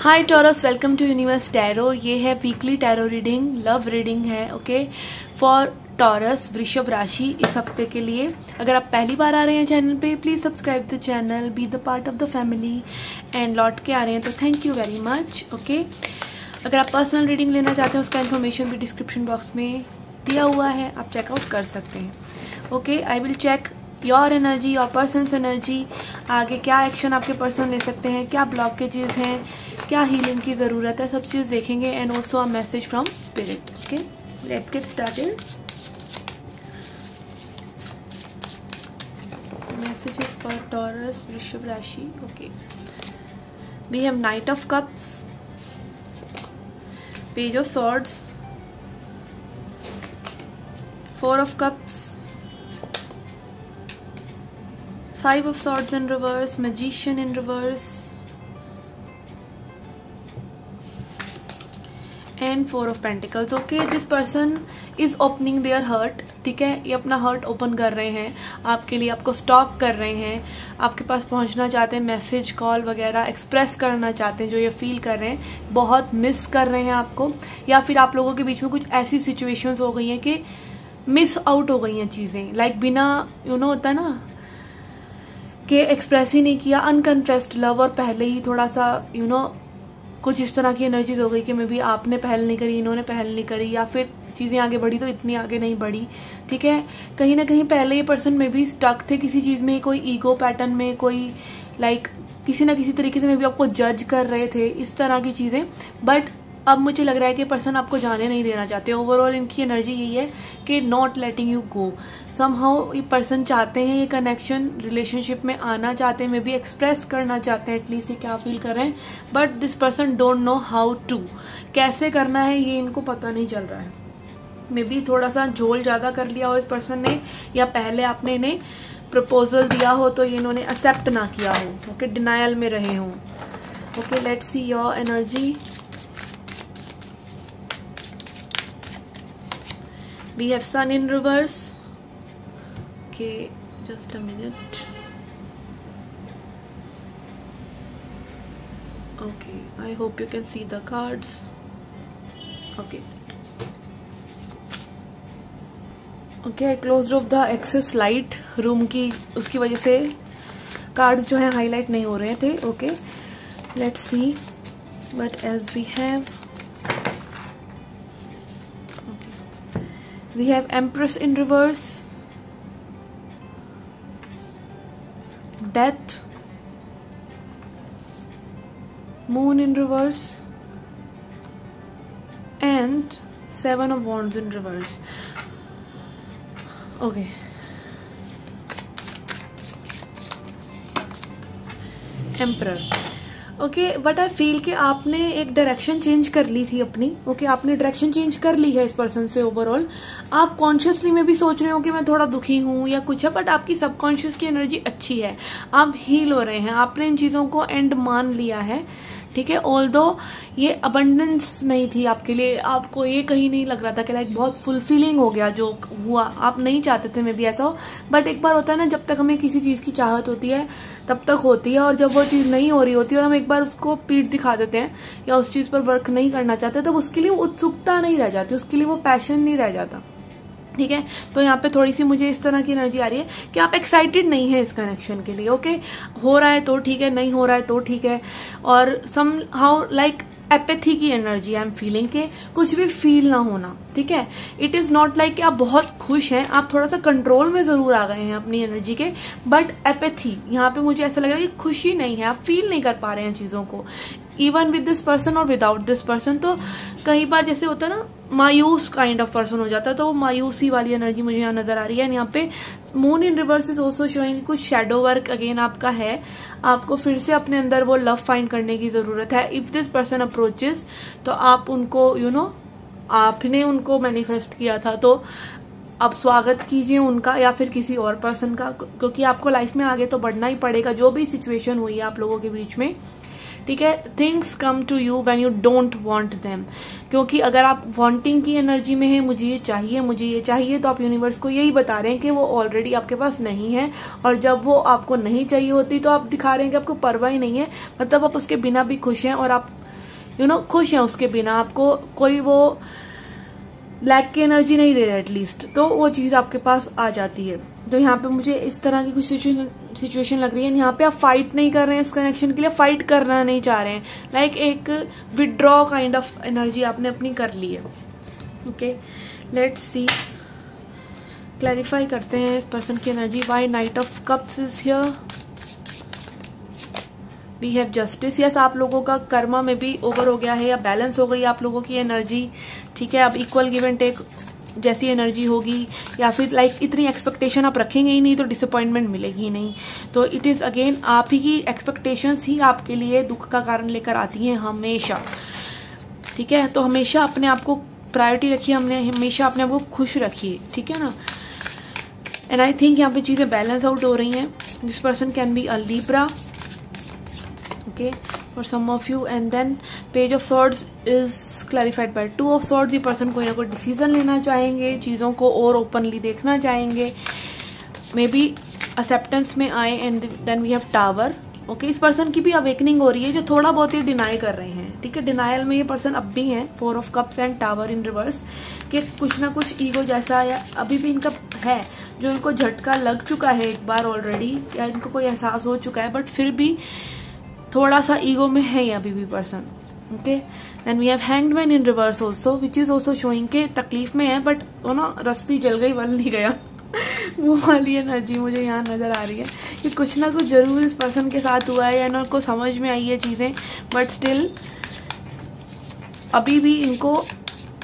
Hi Taurus, welcome to Universe Tarot. ये है weekly tarot reading, love reading है। Okay, for Taurus वृषभ राशि इस हफ्ते के लिए। अगर आप पहली बार आ रहे हैं चैनल पे, please subscribe the channel, be the part of the family. And लौट के आ रहे हैं तो thank you very much. Okay, अगर आप पर्सनल रीडिंग लेना चाहते हैं उसका इन्फॉर्मेशन भी डिस्क्रिप्शन बॉक्स में दिया हुआ है, आप चेकआउट कर सकते हैं। Okay, I will check your energy, your person's energy. आगे क्या एक्शन आपके पर्सन ले सकते हैं, क्या ब्लॉकेजेस हैं, क्या हीलिंग की ज़रूरत है, सब चीज़ देखेंगे। And also a message from spirit. Okay, let's get started. Messages for Taurus वृषभ राशि। Okay, we have knight of cups, page of swords, 4 of cups, 5 of swords in reverse, magician in reverse, and 4 of pentacles. Okay, this person is opening their heart. ठीक है, ये अपना hurt open कर रहे हैं आपके लिए, आपको स्टॉक कर रहे हैं, आपके पास पहुंचना चाहते हैं, मैसेज कॉल वगैरह एक्सप्रेस करना चाहते हैं, जो ये फील कर रहे हैं, बहुत मिस कर रहे हैं आपको, या फिर आप लोगों के बीच में कुछ ऐसी सिचुएशंस हो गई हैं कि मिस आउट हो गई हैं चीजें, लाइक बिना होता है ना कि एक्सप्रेस ही नहीं किया, अनकन्फेस्ड लव, और पहले ही थोड़ा सा कुछ इस तरह की एनर्जीज हो गई कि मे बी आपने पहल नहीं करी, इन्होंने पहल नहीं करी, या फिर चीजें आगे बढ़ी तो इतनी आगे नहीं बढ़ी। ठीक है, कहीं ना कहीं पहले ये पर्सन में भी स्टक थे किसी चीज में, कोई ईगो पैटर्न में, कोई लाइक किसी ना किसी तरीके से मे बी आपको जज कर रहे थे, इस तरह की चीजें। बट अब मुझे लग रहा है कि पर्सन आपको जाने नहीं देना चाहते। ओवरऑल इनकी एनर्जी यही है कि not letting you go. Somehow ये पर्सन चाहते हैं, ये कनेक्शन रिलेशनशिप में आना चाहते हैं, मे बी एक्सप्रेस करना चाहते हैं एटलीस्ट ये क्या फील कर रहे हैं, but this person don't know how to, कैसे करना है ये इनको पता नहीं चल रहा है। मे बी थोड़ा सा झोल ज्यादा कर लिया हो इस पर्सन ने, या पहले आपने इन्हें प्रपोजल दिया हो तो ये इन्होंने एक्सेप्ट ना किया हो। ओके, डिनायल में रहे हों। Okay, let's see your energy. We have sun in reverse. Okay, just a minute. Okay, I hope you can see the cards. Okay. Okay, I closed off the excess light room की, उसकी वजह से cards जो है highlight नहीं हो रहे थे। Okay, let's see what else we have. We have Empress in reverse, Death, Moon in reverse, and 7 of Wands in reverse. Okay. Emperor. Okay, but I feel कि आपने एक डायरेक्शन चेंज कर ली थी अपनी। ओके, आपने डायरेक्शन चेंज कर ली है इस पर्सन से। ओवरऑल आप कॉन्शियसली में भी सोच रहे हो कि मैं थोड़ा दुखी हूं या कुछ है, बट आपकी सबकॉन्शियस की एनर्जी अच्छी है, आप हील हो रहे हैं, आपने इन चीजों को एंड मान लिया है। ठीक है, ऑल्दो ये अबंडेंस नहीं थी आपके लिए, आपको ये कहीं नहीं लग रहा था कि लाइक बहुत फुलफिलिंग हो गया जो हुआ, आप नहीं चाहते थे मे बी ऐसा हो। बट एक बार होता है ना, जब तक हमें किसी चीज की चाहत होती है तब तक होती है, और जब वो चीज नहीं हो रही होती है और हम एक बार उसको पीठ दिखा देते हैं या उस चीज पर वर्क नहीं करना चाहते, तब उसके लिए उत्सुकता नहीं रह जाती, उसके लिए वो पैशन नहीं रह जाता। ठीक है, तो यहाँ पे थोड़ी सी मुझे इस तरह की एनर्जी आ रही है कि आप एक्साइटेड नहीं है इस कनेक्शन के लिए। ओके, हो रहा है तो ठीक है, नहीं हो रहा है तो ठीक है, और सम हाउ लाइक एपेथी की एनर्जी आई एम फीलिंग के कुछ भी फील ना होना। ठीक है, इट इज नॉट लाइक कि आप बहुत खुश हैं, आप थोड़ा सा कंट्रोल में जरूर आ गए हैं अपनी एनर्जी के, बट एपेथी यहाँ पे मुझे ऐसा लग रहा है कि खुशी नहीं है, आप फील नहीं कर पा रहे हैं चीजों को, इवन विद दिस पर्सन और विदाउट दिस पर्सन। तो कई बार जैसे होता है ना, मायूस काइंड ऑफ पर्सन हो जाता है, तो वो मायूसी वाली एनर्जी मुझे यहाँ नजर आ रही है। एंड यहाँ पे moon in reverse is also showing कुछ शेडो वर्क अगेन आपका है, आपको फिर से अपने अंदर वो लव फाइंड करने की जरूरत है। इफ दिस पर्सन अप्रोचेस तो आप उनको आपने उनको मैनिफेस्ट किया था तो आप स्वागत कीजिए उनका, या फिर किसी और पर्सन का, क्योंकि आपको लाइफ में आगे तो बढ़ना ही पड़ेगा, जो भी सिचुएशन हुई है आप लोगों के बीच में। ठीक है, things come to you when you don't want them, क्योंकि अगर आप वांटिंग की एनर्जी में है, मुझे ये चाहिए, मुझे ये चाहिए, तो आप यूनिवर्स को यही बता रहे हैं कि वो ऑलरेडी आपके पास नहीं है, और जब वो आपको नहीं चाहिए होती तो आप दिखा रहे हैं कि आपको परवाह ही नहीं है, मतलब आप उसके बिना भी खुश हैं और आप खुश हैं उसके बिना, आपको कोई वो लैक की एनर्जी नहीं दे रहा एटलीस्ट, तो वो चीज़ आपके पास आ जाती है। तो यहाँ पे मुझे इस तरह की कुछ सिचुएशन लग रही है। यहाँ पे आप फाइट नहीं कर रहे हैं इस कनेक्शन के लिए, फाइट करना नहीं चाह रहे हैं, लाइक एक विड्रॉ काइंड ऑफ एनर्जी आपने अपनी कर ली है। ओके, लेट्स सी, क्लैरिफाई करते हैं इस पर्सन की energy. Why knight of cups is here, we have justice. Yes, आप लोगों का कर्मा में भी ओवर हो गया है या बैलेंस हो गई आप लोगों की एनर्जी, ठीक है। अब इक्वल गिव एंड टेक जैसी एनर्जी होगी, या फिर लाइक इतनी एक्सपेक्टेशन आप रखेंगे ही नहीं तो डिसअपॉइंटमेंट मिलेगी ही नहीं। तो इट इज अगेन आप ही की एक्सपेक्टेशंस ही आपके लिए दुख का कारण लेकर आती हैं हमेशा, ठीक है। तो हमेशा अपने आप को प्रायोरिटी रखिए, हमने हमेशा अपने आप को खुश रखिए, ठीक है ना। एंड आई थिंक यहाँ पे चीजें बैलेंस आउट हो रही हैं। This person can be a Libra, okay, for some of you, and then page of swords is clarified by 2 of swords। ये पर्सन कोई ना कोई डिसीजन लेना चाहेंगे, चीज़ों को और ओपनली देखना चाहेंगे, मे बी एक्सेप्टेंस में आए। And then we have tower. Okay, इस पर्सन की भी अवेकनिंग हो रही है जो थोड़ा बहुत ही डिनाई कर रहे हैं, ठीक है। डिनायल में ये पर्सन अब भी हैं, 4 of cups and tower in reverse, कि कुछ ना कुछ ईगो जैसा या अभी भी इनका है जो इनको झटका लग चुका है एक बार ऑलरेडी, या इनको कोई एहसास हो चुका है, बट फिर भी थोड़ा सा ईगो में है ये अभी भी person. Okay, then we have hanged man in reverse also, which is also showing के तकलीफ में है, बट वो ना रस्सी जल गई बल नहीं गया वो वाली एनर्जी मुझे यहाँ नजर आ रही है कि कुछ ना कुछ जरूर इस पर्सन के साथ हुआ है या इनको समझ में आई है चीजें, बट स्टिल अभी भी इनको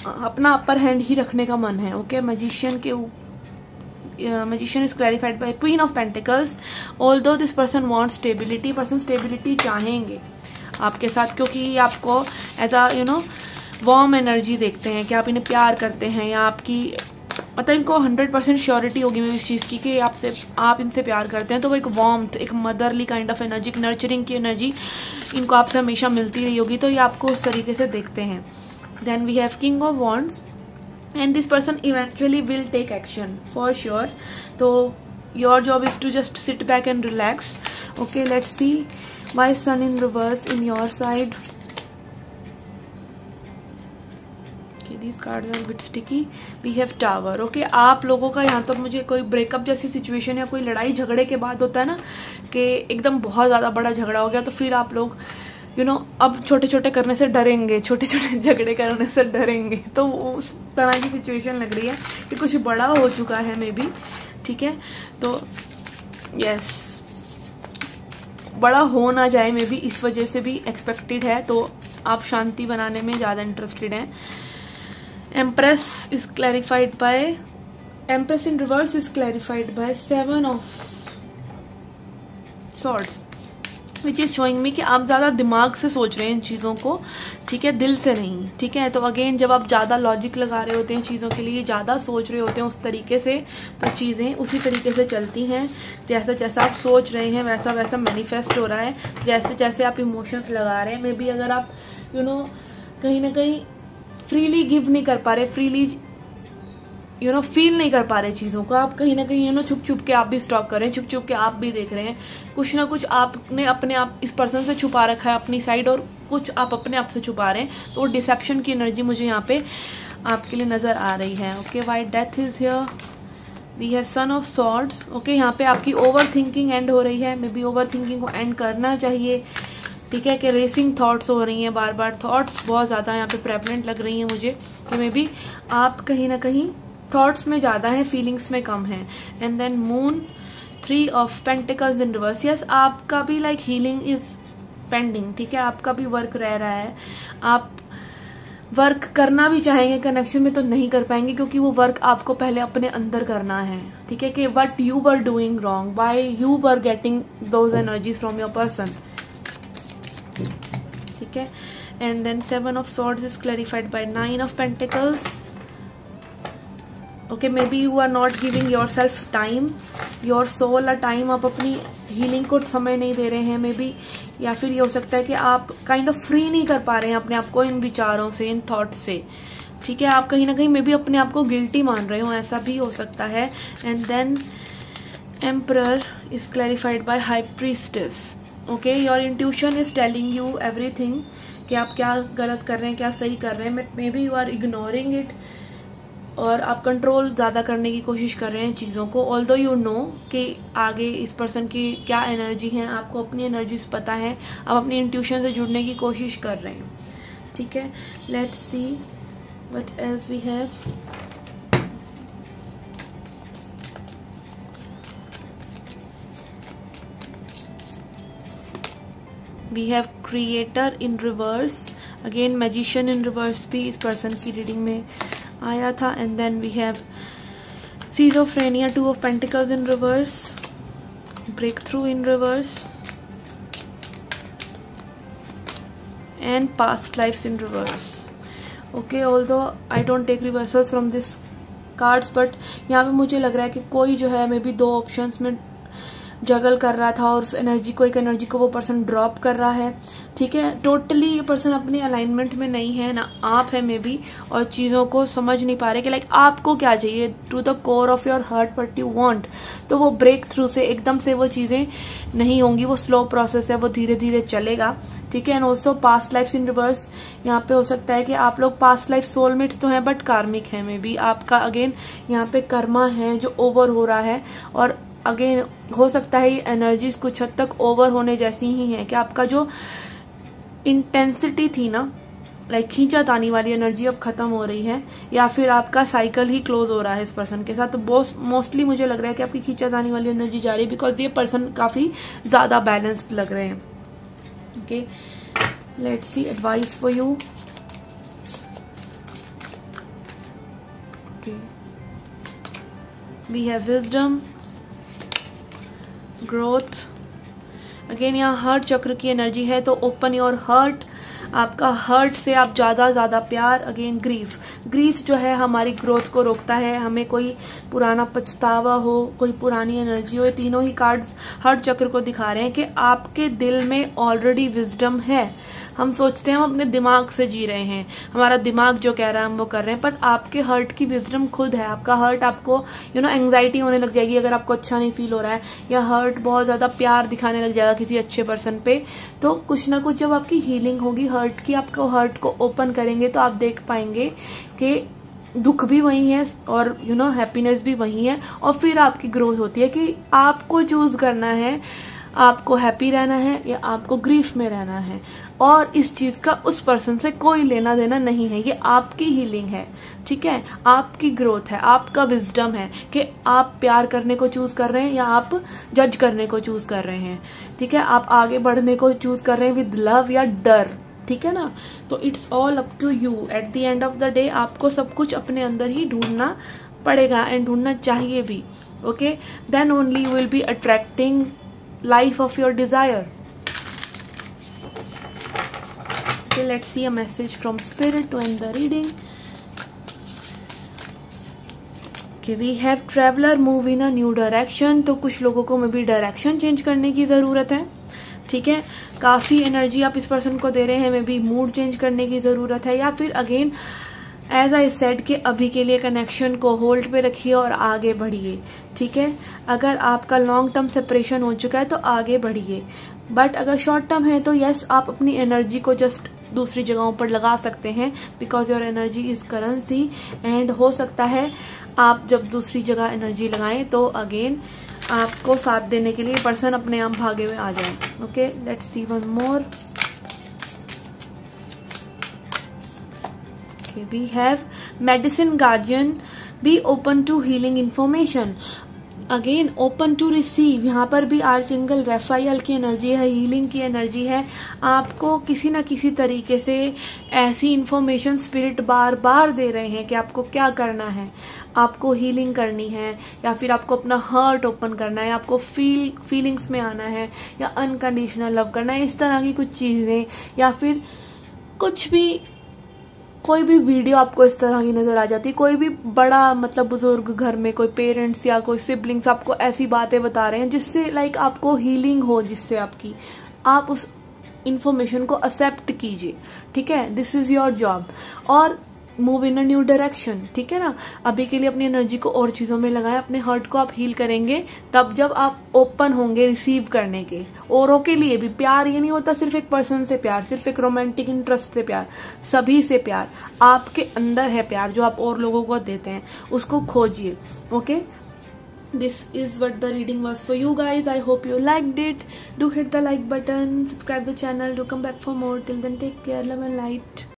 अपना अपर हैंड ही रखने का मन है। ओके, मैजिशियन के magician is clarified by Queen of Pentacles। although this person wants stability, person stability चाहेंगे आपके साथ, क्योंकि आपको एज अ वार्म एनर्जी देखते हैं कि आप इन्हें प्यार करते हैं, या आपकी मतलब इनको 100% श्योरिटी होगी मेरी इस चीज़ की कि आप इनसे प्यार करते हैं। तो वो एक वार्मथ, एक मदरली काइंड ऑफ एनर्जी, एक नर्चरिंग की एनर्जी इनको आपसे हमेशा मिलती रही होगी, तो ये आपको उस तरीके से देखते हैं। Then we have king of wands, and this person eventually will take action for sure। तो your job is to just sit back and relax। okay, let's see why sun in reverse in your side। okay, these cards are a bit sticky। we have tower। okay, आप लोगों का यहाँ तो मुझे कोई breakup जैसी situation या कोई लड़ाई झगड़े के बाद होता है ना कि एकदम बहुत ज़्यादा बड़ा झगड़ा हो गया, तो फिर आप लोग अब छोटे छोटे करने से डरेंगे, छोटे छोटे झगड़े करने से डरेंगे, तो उस तरह की सिचुएशन लग रही है कि कुछ बड़ा हो चुका है मे बी, ठीक है। तो यस, बड़ा हो ना जाए मे बी, इस वजह से भी एक्सपेक्टेड है, तो आप शांति बनाने में ज़्यादा इंटरेस्टेड हैं। Empress is clarified by, empress in reverse is clarified by 7 of swords, which is showing me कि आप ज़्यादा दिमाग से सोच रहे हैं इन चीज़ों को, ठीक है, दिल से नहीं, ठीक है। तो अगेन जब आप ज़्यादा लॉजिक लगा रहे होते हैं चीज़ों के लिए, ज़्यादा सोच रहे होते हैं उस तरीके से, तो चीज़ें उसी तरीके से चलती हैं। जैसा जैसा आप सोच रहे हैं वैसा वैसा मैनिफेस्ट हो रहा है, जैसे जैसे आप इमोशंस लगा रहे हैं। मे बी अगर आप कहीं ना कहीं फ्रीली गिव नहीं कर पा रहे, फ्रीली फील नहीं कर पा रहे चीज़ों को, आप कहीं ना कहीं छुप छुप के आप भी स्टॉक कर रहे हैं, छुप छुप के आप भी देख रहे हैं, कुछ ना कुछ आपने अपने आप इस पर्सन से छुपा रखा है अपनी साइड, और कुछ आप अपने आप से छुपा रहे हैं। तो डिसेप्शन की एनर्जी मुझे यहाँ पे आपके लिए नजर आ रही है। Okay, why death is here, we have sun of swords. Okay, यहाँ पे आपकी ओवर थिंकिंग एंड हो रही है, मे बी ओवर थिंकिंग को एंड करना चाहिए, ठीक है, कि रेसिंग थॉट्स हो रही हैं, बार बार थॉट्स बहुत ज़्यादा यहाँ पे प्रेवलेंट लग रही हैं मुझे, कि मे बी आप कहीं ना कहीं थॉट्स में ज़्यादा हैं, फीलिंग्स में कम है। And then moon, 3 of pentacles in reverse. Yes, आपका भी लाइक हीलिंग इज पेंडिंग, ठीक है, आपका भी वर्क रह रहा है, आप वर्क करना भी चाहेंगे कनेक्शन में तो नहीं कर पाएंगे, क्योंकि वो वर्क आपको पहले अपने अंदर करना है, ठीक है, कि what you were doing wrong, why you were getting those energies from your person, ठीक है। And then 7 of swords is clarified by 9 of pentacles. Okay, maybe you are not giving yourself time, your soul a time, आप अपनी healing को समय नहीं दे रहे हैं may be, या फिर ये हो सकता है कि आप काइंड ऑफ फ्री नहीं कर पा रहे हैं अपने आप को इन विचारों से, इन थॉट से, ठीक है। आप कहीं ना कहीं मे बी अपने आप को गिल्टी मान रहे हो, ऐसा भी हो सकता है। And then emperor is clarified by high priestess. Okay, your intuition is telling you everything कि आप क्या गलत कर रहे हैं, क्या सही कर रहे हैं, maybe you are ignoring it, और आप कंट्रोल ज़्यादा करने की कोशिश कर रहे हैं चीज़ों को, ऑल्दो यू नो कि आगे इस पर्सन की क्या एनर्जी है, आपको अपनी एनर्जीज पता है, आप अपनी इंट्यूशन से जुड़ने की कोशिश कर रहे हैं, ठीक है। Let's see what else we have. We have creator in reverse, again magician in reverse भी इस पर्सन की रीडिंग में आया था, and then we have schizophrenia, 2 of Pentacles in reverse, breakthrough in reverse, and past lives in reverse. Okay, although I don't take reversals from this cards, but यहाँ पे मुझे लग रहा है कि कोई जो है मे बी 2 ऑप्शंस में जगल कर रहा था और उस एनर्जी को, एक एनर्जी को वो पर्सन ड्रॉप कर रहा है, ठीक है। टोटली ये पर्सन अपने अलाइनमेंट में नहीं है ना, आप है मे बी, और चीज़ों को समझ नहीं पा रहे कि लाइक आपको क्या चाहिए, to the core of your heart what you want. तो वो ब्रेक थ्रू से एकदम से वो चीज़ें नहीं होंगी, वो स्लो प्रोसेस है, वो धीरे धीरे चलेगा, ठीक है। And also past life in reverse, यहाँ पे हो सकता है कि आप लोग पास्ट लाइफ सोलमेट्स तो हैं बट कार्मिक है, मे बी आपका अगेन यहाँ पे कर्मा है जो ओवर हो रहा है, और अगेन हो सकता है ये एनर्जीज कुछ हद तक ओवर होने जैसी ही है कि आपका जो इंटेंसिटी थी ना, लाइक खींचातानी वाली एनर्जी अब खत्म हो रही है, या फिर आपका साइकिल ही क्लोज हो रहा है इस पर्सन के साथ। तो मोस्टली मुझे लग रहा है कि आपकी खींचातानी वाली एनर्जी जा रही है, बिकॉज ये पर्सन काफी ज्यादा बैलेंस्ड लग रहे हैं। Okay, let's see advice for you. Okay, we have wisdom, growth, again यहाँ हार्ट चक्र की एनर्जी है, तो ओपन योर हार्ट, आपका हार्ट से आप ज्यादा प्यार। अगेन ग्रीफ जो है हमारी ग्रोथ को रोकता है, हमें कोई पुराना पछतावा हो, कोई पुरानी एनर्जी हो, ये तीनों ही कार्ड्स हार्ट चक्र को दिखा रहे हैं कि आपके दिल में ऑलरेडी विजडम है। हम सोचते हैं हम अपने दिमाग से जी रहे हैं, हमारा दिमाग जो कह रहा है हम वो कर रहे हैं, पर आपके हार्ट की विजडम खुद है। आपका हार्ट आपको एंग्जाइटी होने लग जाएगी अगर आपको अच्छा नहीं फील हो रहा है, या हार्ट बहुत ज्यादा प्यार दिखाने लग जाएगा किसी अच्छे पर्सन पे। तो कुछ ना कुछ जब आपकी हीलिंग होगी हार्ट की, आपको हार्ट को ओपन करेंगे तो आप देख पाएंगे कि दुख भी वही है और हैप्पीनेस भी वही है, और फिर आपकी ग्रोथ होती है कि आपको चूज करना है, आपको हैप्पी रहना है या आपको ग्रीफ में रहना है, और इस चीज का उस पर्सन से कोई लेना देना नहीं है। ये आपकी हीलिंग है, ठीक है, आपकी ग्रोथ है, आपका विजडम है कि आप प्यार करने को चूज कर रहे हैं या आप जज करने को चूज कर रहे हैं, ठीक है, आप आगे बढ़ने को चूज कर रहे हैं विद लव या डर, ठीक है ना। तो it's all up to you. At the end of the day आपको सब कुछ अपने अंदर ही ढूंढना पड़ेगा, एंड ढूंढना चाहिए भी। Okay, then only you will be attracting life of your desire. Okay, let's see a message from spirit to end the reading. Okay, we have traveler move in a new direction. तो कुछ लोगों को में भी direction change करने की जरूरत है, ठीक है। काफी एनर्जी आप इस पर्सन को दे रहे हैं, में भी मूड चेंज करने की जरूरत है, या फिर अगेन एज आई सेड कि अभी के लिए कनेक्शन को होल्ड पे रखिए और आगे बढ़िए, ठीक है। अगर आपका लॉन्ग टर्म सेपरेशन हो चुका है तो आगे बढ़िए, बट अगर शॉर्ट टर्म है तो यस, आप अपनी एनर्जी को जस्ट दूसरी जगहों पर लगा सकते हैं, because your energy is currency. And हो सकता है आप जब दूसरी जगह एनर्जी लगाएं तो अगेन आपको साथ देने के लिए पर्सन अपने आप भागे में आ जाए। Okay, let's C one more. We have medicine guardian, be open to healing information, again open to receive। यहाँ पर भी आर्चएंगल रेफाइल की एनर्जी है, हीलिंग की एनर्जी है। आपको किसी ना किसी तरीके से ऐसी इंफॉर्मेशन स्पिरिट बार बार दे रहे हैं कि आपको क्या करना है, आपको हीलिंग करनी है, या फिर आपको अपना हार्ट ओपन करना है, आपको फीलिंग्स में आना है, या अनकंडीशनल लव करना है, इस तरह की कुछ चीजें, या फिर कुछ भी, कोई भी वीडियो आपको इस तरह की नजर आ जाती है, कोई भी बड़ा मतलब बुजुर्ग घर में कोई पेरेंट्स या कोई सिबलिंग्स आपको ऐसी बातें बता रहे हैं जिससे लाइक आपको हीलिंग हो, जिससे आपकी आप उस इंफॉर्मेशन को एक्सेप्ट कीजिए, ठीक है। This is your job. और move in a new direction, ठीक है ना। अभी के लिए अपनी एनर्जी को और चीजों में लगाएं, अपने हर्ट को आप हील करेंगे तब जब आप ओपन होंगे रिसीव करने के। औरों के लिए भी प्यार ये नहीं होता सिर्फ एक पर्सन से प्यार, सिर्फ एक रोमांटिक इंटरेस्ट से प्यार, सभी से प्यार। आपके अंदर है प्यार जो आप और लोगों को देते हैं, उसको खोजिए। Okay, this is what the reading was for you guys. I hope you liked it. Do hit the like button, subscribe the channel, do come back for more. Till then, take care, love and light.